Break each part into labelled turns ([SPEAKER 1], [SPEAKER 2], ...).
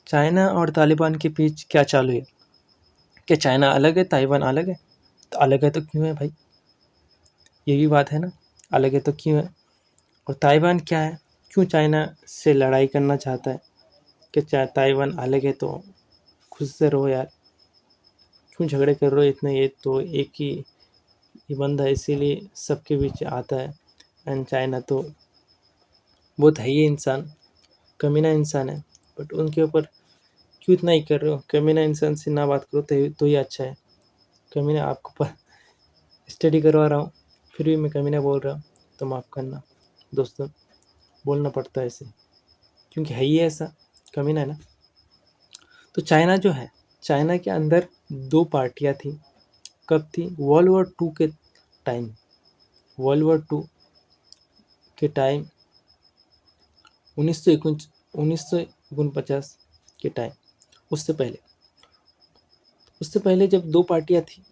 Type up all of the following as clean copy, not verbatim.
[SPEAKER 1] China और तालिबान के बीच क्या चालू है? क्या चाइना अलग है, ताइवान अलग है? तो अलग है तो क्यों है भाई? ये भी बात है ना, अलग है तो क्यों है? और ताइवान क्या है? क्यों चाइना से लड़ाई करना चाहता है? कि ताइवान अलग है तो खुद से रहो यार, क्यों झगड़े कर रहे हो इतने? ये तो एक ही बंदा है, इसीलिए सबके बीच आता है। एंड चाइना तो बहुत है ही इंसान, कमीना इंसान है, बट उनके ऊपर क्यों इतना ही कर रहे हो? कमीना इंसान से ना बात करो तो ही अच्छा है। कमीना आपको पर स्टडी करवा रहा हूँ, फिर भी मैं कमीना बोल रहा हूँ, तो माफ़ करना दोस्तों, बोलना पड़ता है ऐसे, क्योंकि है ही ऐसा, कमीना है ना। तो चाइना जो है, चाइना के अंदर दो पार्टियाँ थी। कब थी? वर्ल्ड वॉर टू के टाइम। वर्ल्ड वॉर टू के टाइम 1949 के टाइम, उससे पहले जब दो पार्टियाँ थी,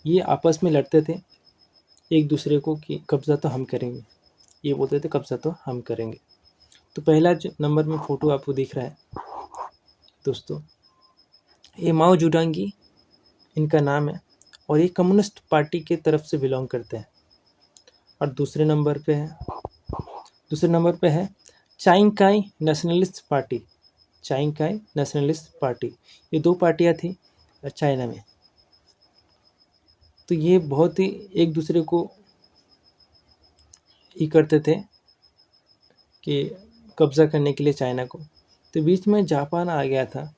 [SPEAKER 1] ये आपस में लड़ते थे एक दूसरे को कि कब्ज़ा तो हम करेंगे, ये बोलते थे कब्ज़ा तो हम करेंगे। तो पहला जो नंबर में फ़ोटो आपको दिख रहा है दोस्तों, ये माओ जुडांगी इनका नाम है, और ये कम्युनिस्ट पार्टी के तरफ से बिलोंग करते हैं। और दूसरे नंबर पे है चाइंग नेशनलिस्ट पार्टी। चाइंग नेशनलिस्ट पार्टी, ये दो पार्टियाँ थी चाइना में। तो ये बहुत ही एक दूसरे को ही करते थे कि कब्ज़ा करने के लिए चाइना को। तो बीच में जापान आ गया था।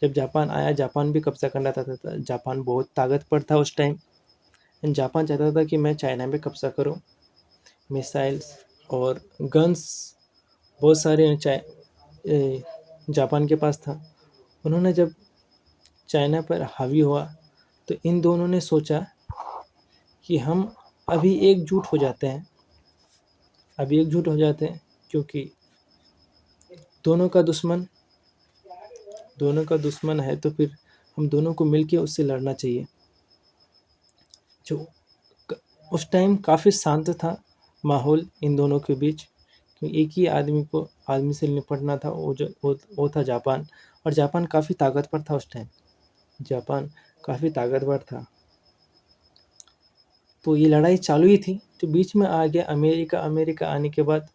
[SPEAKER 1] जब जापान आया, जापान भी कब्ज़ा करना चाहता था। जापान बहुत ताकतवर था उस टाइम, जापान चाहता था कि मैं चाइना में कब्ज़ा करूं। मिसाइल्स और गन्स बहुत सारे जापान के पास था। उन्होंने जब चाइना पर हावी हुआ, तो इन दोनों ने सोचा कि हम अभी एकजुट हो जाते हैं, क्योंकि दोनों का दुश्मन है, तो फिर हम दोनों को मिलके उससे लड़ना चाहिए। जो उस टाइम काफ़ी शांत था माहौल इन दोनों के बीच, क्योंकि एक ही आदमी से निपटना था, वो था जापान। और जापान काफ़ी ताकतवर था उस टाइम, जापान काफ़ी ताकतवर था। तो ये लड़ाई चालू ही थी, तो बीच में आ गया अमेरिका आने के बाद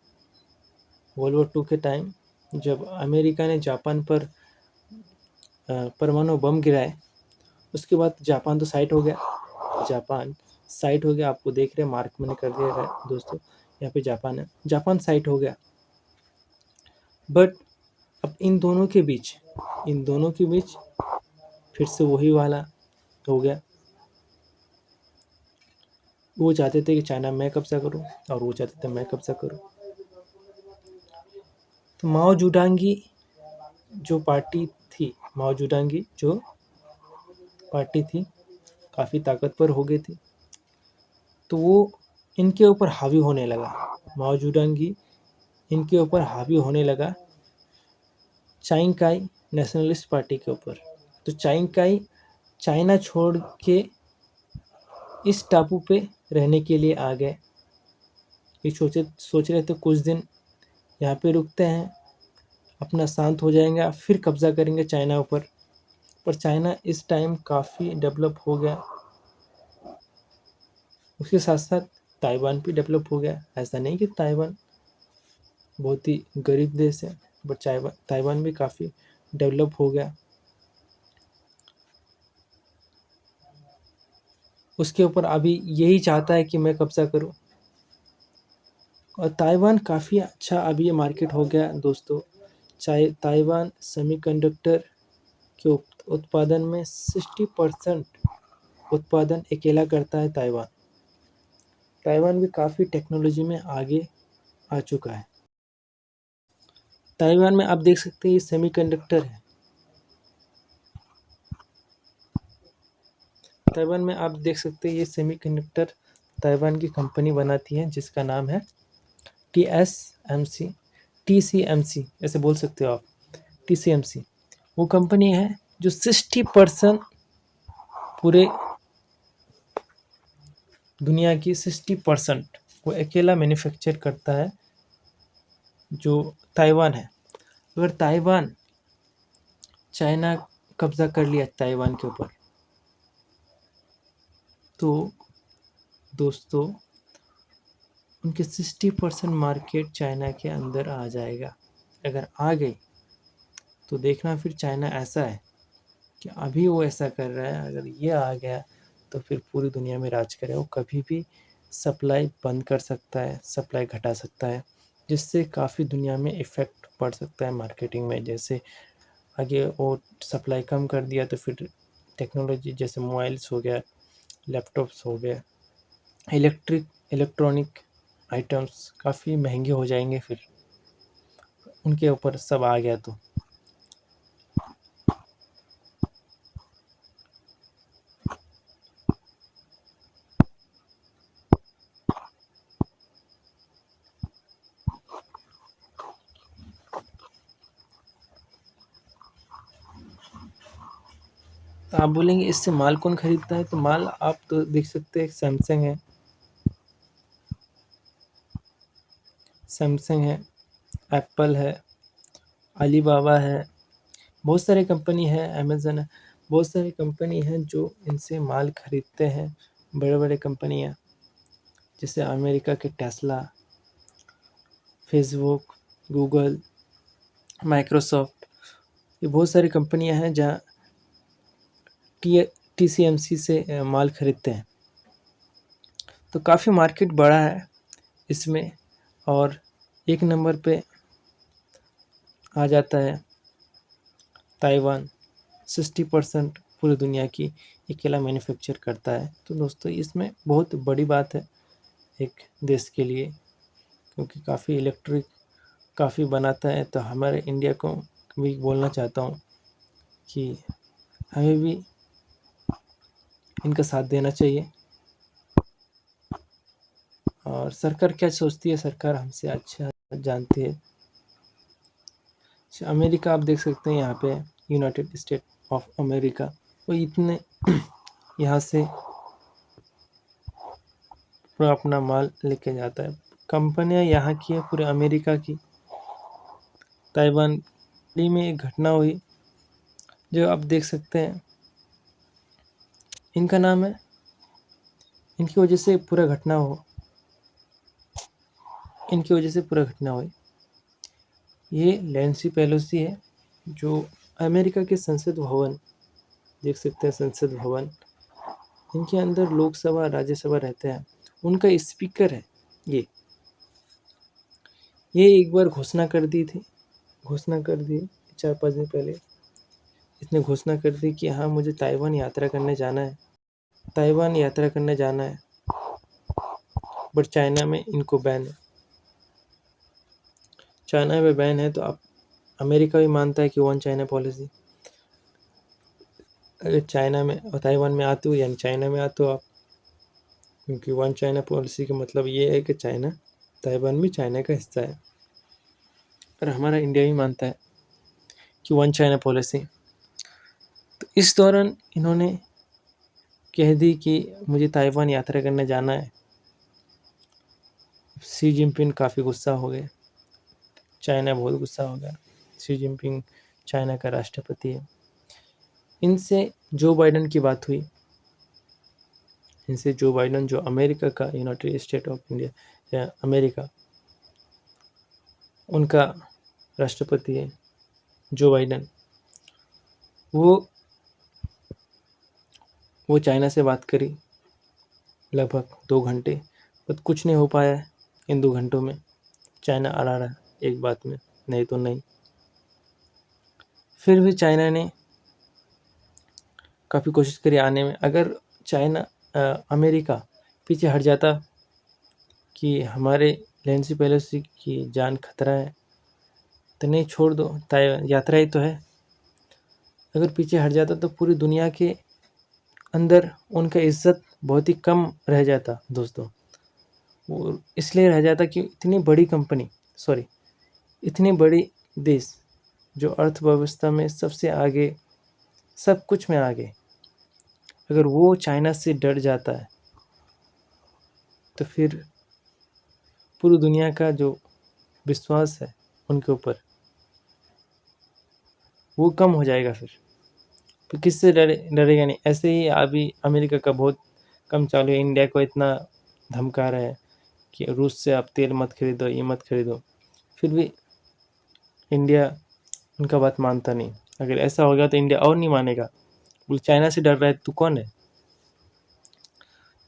[SPEAKER 1] वर्ल्ड वॉर टू के टाइम, जब अमेरिका ने जापान पर परमाणु बम गिराए, उसके बाद जापान तो साइड हो गया। आपको देख रहे हैं, मार्क मैंने कर दिया है दोस्तों, यहाँ पे जापान है, जापान साइड हो गया। बट अब इन दोनों के बीच फिर से वही वाला हो गया। वो चाहते थे कि चाइना मैं कब्जा करूं, और वो चाहते थे मैं कब्जा करूं। तो माओ जुडांगी जो पार्टी थी काफ़ी ताकतवर हो गई थी, तो वो इनके ऊपर हावी होने लगा। माओ जुडांगी इनके ऊपर हावी होने लगा चाइंग काई नेशनलिस्ट पार्टी के ऊपर। तो चाइंग काई चाइना छोड़ के इस टापू पे रहने के लिए आ गए। ये सोच रहे थे कुछ दिन यहाँ पे रुकते हैं, अपना शांत हो जाएंगे, फिर कब्जा करेंगे चाइना ऊपर। पर चाइना इस टाइम काफ़ी डेवलप हो गया, उसके साथ साथ ताइवान भी डेवलप हो गया। ऐसा नहीं कि ताइवान बहुत ही गरीब देश है, बट ताइवान भी काफ़ी डेवलप हो गया। उसके ऊपर अभी यही चाहता है कि मैं कब्जा करूं। और ताइवान काफ़ी अच्छा अभी ये मार्केट हो गया दोस्तों। चाहे ताइवान सेमीकंडक्टर के उत्पादन में 60% उत्पादन अकेला करता है ताइवान। ताइवान भी काफ़ी टेक्नोलॉजी में आगे आ चुका है। ताइवान में आप देख सकते हैं ये सेमीकंडक्टर है। ताइवान में आप देख सकते हैं ये सेमीकंडक्टर ताइवान की कंपनी बनाती है, जिसका नाम है TCMC, ऐसे बोल सकते हो आप, TCMC। वो कंपनी है जो 60% पूरे दुनिया की 60% वो अकेला मैन्युफैक्चर करता है, जो ताइवान है। अगर ताइवान चाइना कब्जा कर लिया ताइवान के ऊपर, तो दोस्तों उनके 60% मार्केट चाइना के अंदर आ जाएगा। अगर आ गई तो देखना फिर चाइना ऐसा है कि अभी वो ऐसा कर रहा है, अगर ये आ गया तो फिर पूरी दुनिया में राज करे। वो कभी भी सप्लाई बंद कर सकता है, सप्लाई घटा सकता है, जिससे काफ़ी दुनिया में इफ़ेक्ट पड़ सकता है मार्केटिंग में। जैसे आगे वो सप्लाई कम कर दिया तो फिर टेक्नोलॉजी जैसे मोबाइल्स हो गया, लैपटॉप्स हो गए, इलेक्ट्रॉनिक आइटम्स काफ़ी महंगे हो जाएंगे फिर उनके ऊपर सब आ गया तो। आप बोलेंगे इससे माल कौन खरीदता है, तो माल आप तो देख सकते हैं सैमसंग है, सैमसंग है, एप्पल है, अलीबाबा है, बहुत सारी कंपनी है, अमेज़न है, बहुत सारी कंपनी हैं जो इनसे माल खरीदते हैं। बड़े बड़े कंपनियां जैसे अमेरिका के टेस्ला, फेसबुक, गूगल, माइक्रोसॉफ्ट, ये बहुत सारी कंपनियां हैं जहाँ TCMC से माल खरीदते हैं। तो काफ़ी मार्केट बड़ा है इसमें, और एक नंबर पे आ जाता है ताइवान। 60% पूरी दुनिया की अकेला मैन्युफैक्चर करता है। तो दोस्तों इसमें बहुत बड़ी बात है एक देश के लिए, क्योंकि काफ़ी इलेक्ट्रिक काफ़ी बनाता है। तो हमारे इंडिया को भी बोलना चाहता हूँ कि हमें भी इनका साथ देना चाहिए। और सरकार क्या सोचती है, सरकार हमसे अच्छा जानती है। अमेरिका आप देख सकते हैं, यहाँ पे यूनाइटेड स्टेट ऑफ अमेरिका, वो इतने यहाँ से पूरा अपना माल लेके जाता है। कंपनियां यहाँ की है, पूरे अमेरिका की। ताइवान में एक घटना हुई जो आप देख सकते हैं, इनका नाम है, इनकी वजह से पूरा घटना हो, इनकी वजह से पूरा घटना हुई। ये नैन्सी पेलोसी है, जो अमेरिका के संसद भवन देख सकते हैं, संसद भवन, इनके अंदर लोकसभा राज्यसभा रहते हैं, उनका स्पीकर है ये एक बार घोषणा कर दी थी, घोषणा कर दी 4-5 दिन पहले इसने घोषणा कर दी कि हाँ मुझे ताइवान यात्रा करने जाना है, ताइवान यात्रा करने जाना है। बट चाइना में इनको बैन है, चाइना में बैन है। तो आप अमेरिका भी मानता है कि वन चाइना पॉलिसी, अगर चाइना में और ताइवान में आते हो यानी चाइना में आते हो आप, क्योंकि वन चाइना पॉलिसी का मतलब ये है कि चाइना, ताइवान भी चाइना का हिस्सा है। और हमारा इंडिया भी मानता है कि वन चाइना पॉलिसी। तो इस दौरान इन्होंने कह दी कि मुझे ताइवान यात्रा करने जाना है। शी जिनपिंग काफ़ी गुस्सा हो गए, चाइना बहुत गुस्सा हो गया। शी जिनपिंग चाइना का राष्ट्रपति है। इनसे जो बाइडन की बात हुई, इनसे जो बाइडन, जो अमेरिका का यूनाइटेड स्टेट ऑफ इंडिया या अमेरिका, उनका राष्ट्रपति है जो बाइडन, वो चाइना से बात करी लगभग 2 घंटे, बट कुछ नहीं हो पाया इन 2 घंटों में। चाइना अड़ा रहा एक बात में, नहीं तो नहीं। फिर भी चाइना ने काफ़ी कोशिश करी आने में। अगर चाइना अमेरिका पीछे हट जाता कि हमारे नैन्सी पेलोसी की जान खतरा है, तो नहीं छोड़ दो, यात्रा ही तो है। अगर पीछे हट जाता तो पूरी दुनिया के अंदर उनका इज्जत बहुत ही कम रह जाता दोस्तों। वो इसलिए रह जाता कि इतनी बड़ी कंपनी, सॉरी, इतनी बड़ी देश जो अर्थव्यवस्था में सबसे आगे, सब कुछ में आगे, अगर वो चाइना से डर जाता है तो फिर पूरी दुनिया का जो विश्वास है उनके ऊपर, वो कम हो जाएगा फिर। तो किससे डरेगा नहीं। ऐसे ही अभी अमेरिका का बहुत कम चालू है, इंडिया को इतना धमका रहा है कि रूस से आप तेल मत खरीदो, ये मत खरीदो, फिर भी इंडिया उनका बात मानता नहीं। अगर ऐसा हो गया तो इंडिया और नहीं मानेगा, बोले चाइना से डर रहा है, तू कौन है।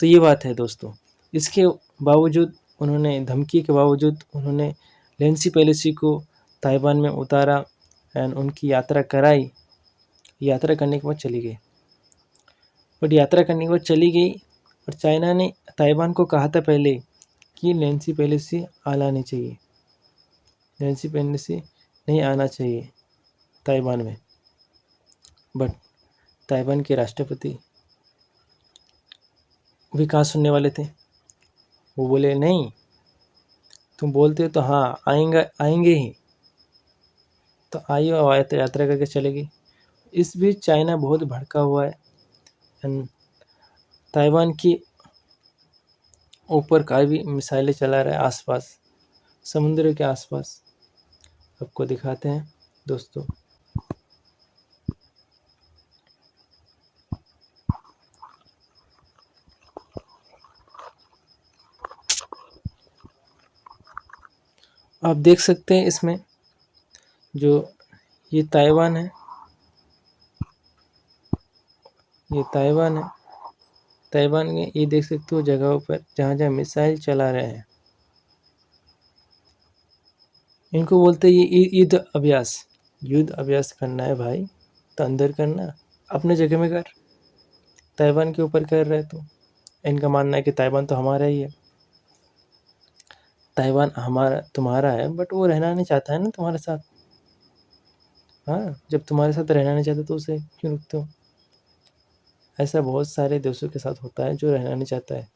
[SPEAKER 1] तो ये बात है दोस्तों। इसके बावजूद उन्होंने, धमकी के बावजूद उन्होंने नैन्सी पेलोसी को ताइवान में उतारा एंड उनकी यात्रा कराई। यात्रा करने के बाद चली गई, बट यात्रा करने के बाद चली गई और चाइना ने ताइवान को कहा था पहले कि नैन्सी पेलोसी आना नहीं चाहिए, नैन्सी पेलोसी नहीं आना चाहिए ताइवान में। बट ताइवान के राष्ट्रपति भी कहाँ सुनने वाले थे। वो बोले नहीं, तुम बोलते हो तो हाँ आएंगे ही। तो आई और यात्रा करके चलेगी। इस बीच चाइना बहुत भड़का हुआ है एंड ताइवान की ऊपर का भी मिसाइलें चला रहा है आसपास, समुद्र के आसपास। आपको दिखाते हैं दोस्तों। आप देख सकते हैं इसमें जो ये ताइवान है, ये ताइवान है। ताइवान में ये देख सकते हो जगहों पर जहाँ जहाँ मिसाइल चला रहे हैं, इनको बोलते हैं ये युद्ध अभ्यास। युद्ध अभ्यास करना है भाई तो अंदर करना, अपने जगह में कर। ताइवान के ऊपर कर रहे तो इनका मानना है कि ताइवान तो हमारा ही है, ताइवान हमारा तुम्हारा है, बट वो रहना नहीं चाहता है ना तुम्हारे साथ। हाँ, जब तुम्हारे साथ रहना नहीं चाहता तो उसे क्यों रुकते हो। ऐसा बहुत सारे देशों के साथ होता है जो रहना नहीं चाहता है,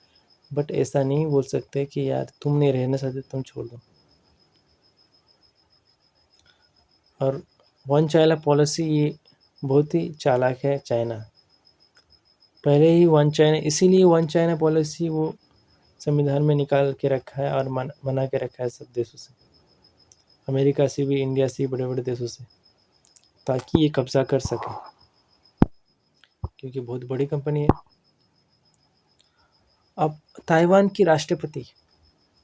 [SPEAKER 1] बट ऐसा नहीं बोल सकते कि यार तुम नहीं रहना चाहते तुम छोड़ दो। और वन चाइना पॉलिसी ये बहुत ही चालाक है चाइना। पहले ही वन चाइना, इसीलिए वन चाइना पॉलिसी वो संविधान में निकाल के रखा है और मना के रखा है सब देशों से, अमेरिका से भी, इंडिया से, बड़े बड़े देशों से, ताकि ये कब्जा कर सके, क्योंकि बहुत बड़ी कंपनी है। अब ताइवान की राष्ट्रपति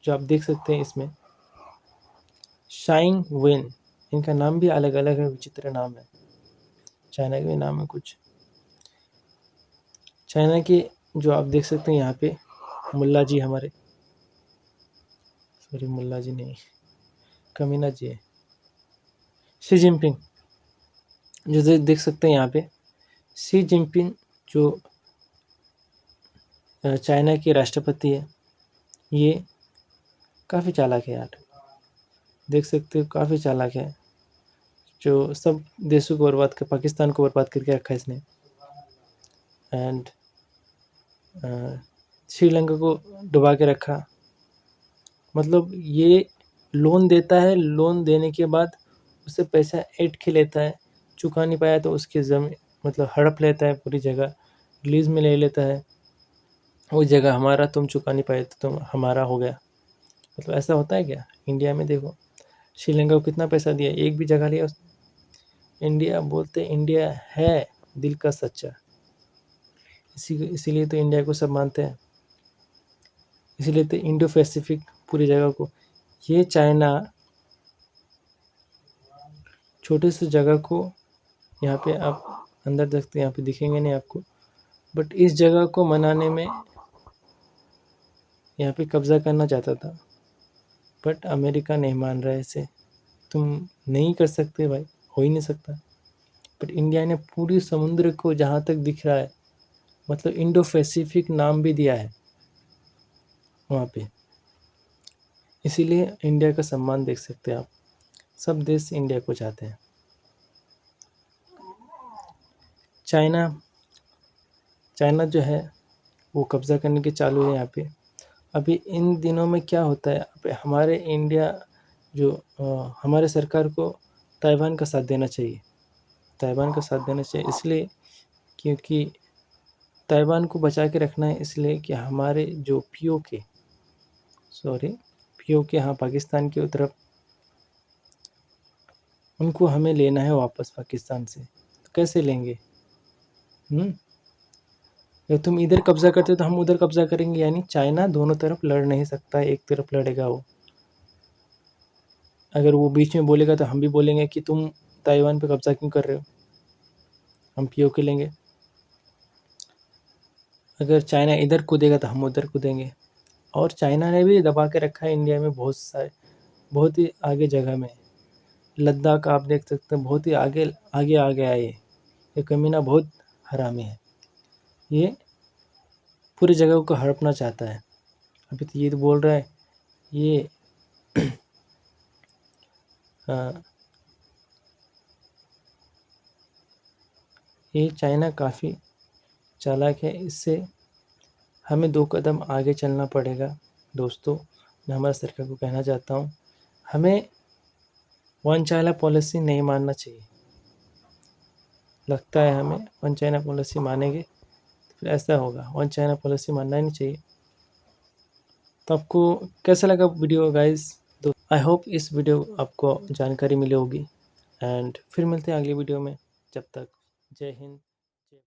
[SPEAKER 1] जो आप देख सकते हैं इसमें, शाइन वेन, इनका नाम भी अलग अलग है, विचित्र नाम है। चाइना के भी नाम है कुछ। चाइना के जो आप देख सकते हैं यहाँ पे मुल्ला जी, हमारे, सॉरी मुल्ला जी नहीं, कमीना जी है, शी जिनपिंग, जो देख सकते हैं यहाँ पे शी जिनपिंग जो चाइना के राष्ट्रपति है, ये काफ़ी चालाक है यार। देख सकते हो काफ़ी चालाक है, जो सब देशों को बर्बाद कर, पाकिस्तान को बर्बाद करके रखा है इसने। एंड श्रीलंका को डुबा के रखा। मतलब ये लोन देता है, लोन देने के बाद उससे पैसा ऐंठ के लेता है, चुका नहीं पाया तो उसकी ज़मीन मतलब हड़प लेता है, पूरी जगह लीज में ले लेता है। वो जगह हमारा, तुम चुका नहीं पाए तो तुम हमारा हो गया। मतलब ऐसा होता है क्या। इंडिया में देखो श्रीलंका को कितना पैसा दिया, एक भी जगह लिया उसने। इंडिया बोलते इंडिया है दिल का सच्चा, इसीलिए तो इंडिया को सब मानते हैं, इसीलिए तो इंडो पैसिफिक पूरी जगह को। ये चाइना छोटे से जगह को, यहाँ पे आप अंदर देखते हैं, यहाँ पे दिखेंगे नहीं आपको, बट इस जगह को मनाने में यहाँ पे कब्जा करना चाहता था, बट अमेरिका नहीं मान रहा है इसे। तुम नहीं कर सकते भाई, हो ही नहीं सकता। बट इंडिया ने पूरी समुद्र को जहाँ तक दिख रहा है, मतलब इंडो पैसिफिक नाम भी दिया है वहाँ पे। इसीलिए इंडिया का सम्मान देख सकते हैं आप, सब देश इंडिया को चाहते हैं। चाइना जो है वो कब्जा करने के चालू है यहाँ पे। अभी इन दिनों में क्या होता है, अभी हमारे इंडिया जो हमारे सरकार को ताइवान का साथ देना चाहिए, ताइवान का साथ देना चाहिए, इसलिए क्योंकि ताइवान को बचा के रखना है, इसलिए कि हमारे जो पीओके, हाँ पाकिस्तान की तरफ उनको हमें लेना है वापस पाकिस्तान से, तो कैसे लेंगे? या तुम इधर कब्जा करते हो तो हम उधर कब्जा करेंगे, यानी चाइना दोनों तरफ लड़ नहीं सकता, एक तरफ लड़ेगा वो। अगर वो बीच में बोलेगा तो हम भी बोलेंगे कि तुम ताइवान पे कब्जा क्यों कर रहे हो, हम पीओके लेंगे। अगर चाइना इधर कूदेगा तो हम उधर कूदेंगे। और चाइना ने भी दबा के रखा है इंडिया में बहुत ही आगे जगह में। लद्दाख आप देख सकते हैं, बहुत ही आगे आगे आ गया है ये कमीना बहुत हरामी है। ये पूरी जगह को हड़पना चाहता है। अभी तो ये तो बोल रहा है ये ये चाइना काफ़ी चालाक है। इससे हमें 2 कदम आगे चलना पड़ेगा दोस्तों। मैं हमारे सरकार को कहना चाहता हूँ, हमें वन चाइना पॉलिसी नहीं मानना चाहिए। लगता है हमें वन चाइना पॉलिसी मानेंगे तो फिर ऐसा होगा, वन चाइना पॉलिसी मानना ही नहीं चाहिए। तो आपको कैसा लगा वीडियो गाइस? तो आई होप इस वीडियो आपको जानकारी मिली होगी, एंड फिर मिलते हैं अगली वीडियो में। जब तक जय हिंद।